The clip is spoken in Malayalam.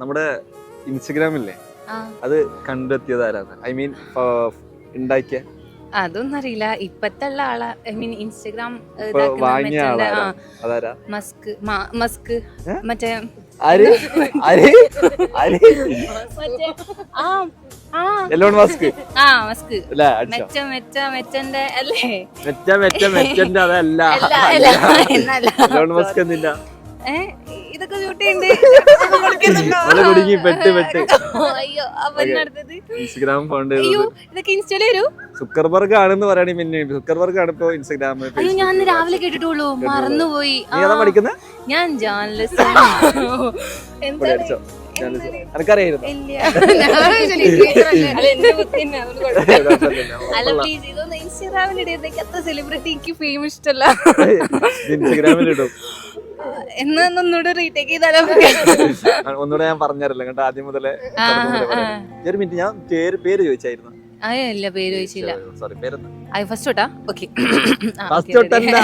നമ്മുടെ ഇൻസ്റ്റഗ്രാമില്ലേ അത് കണ്ടെത്തിയത് ആരാണ്? ഐ മീൻ ഉണ്ടാക്കിയ അതൊന്നും അറിയില്ല. ഇപ്പത്തെ ഉള്ള ആളാ, ഐ മീൻ ഇൻസ്റ്റഗ്രാം വാങ്ങിയ ആളാ? അതാരാ? മസ്ക് മറ്റേ എലോൺ മസ്ക്. മസ്ക് അല്ലേ? അടിച്ചോ? മെച്ചന്റെ അല്ലേ? മെച്ചന്റെ അതല്ല. എലോൺ മസ്ക് എന്നില്ല. ഇതൊക്കെ ഷൂട്ടുണ്ട്. കുടുങ്ങി പെട്ട്. അയ്യോ അവനടുത്തത് ഇൻസ്റ്റഗ്രാം ഫൗണ്ട് അയ്യോ ഇതൊക്കെ ഇൻസ്റ്റയില് വരൂ. സുക്കർബർഗ് ആണെന്ന് പറയണേ. പിന്നെ സുക്കർബർഗ് ആണ് ഇപ്പൊ ഇൻസ്റ്റഗ്രാം. അയ്യോ ഞാൻ രാവിലെ കേട്ടിട്ടുള്ളൂ, മറന്നുപോയി. നീ ഏതാ പഠിക്കുന്നത്? ഞാൻ ജേർണലിസ്റ്റ്. എനിക്കറിയായിരുന്നു. അല്ല പ്ലീസ് ഇതൊന്ന് ഇൻസ്റ്റാഗ്രാമിലിടുന്നേക്ക്. അത്ര സെലിബ്രിറ്റി എനിക്ക് ഫെയിം ഇഷ്ടല്ല. ഇൻസ്റ്റഗ്രാമിലിടും. എന്നാ ഒന്നുകൂടെ റീടേക്ക് ചെയ്താലോ? ഒന്നുകൂടെ ഞാൻ പറഞ്ഞറില്ല കേട്ടോ, ആദ്യം മുതലേ. ഒരു മിനിറ്റ്, ഞാൻ പേര് ചോദിച്ചായിരുന്നു. ഇല്ല പേര് ചോദിച്ചില്ല. സോറി, പേരെന്താ? ഫസ്റ്റ് തൊട്ടാ? ഓക്കെ. ഫസ്റ്റ് തൊട്ടല്ല.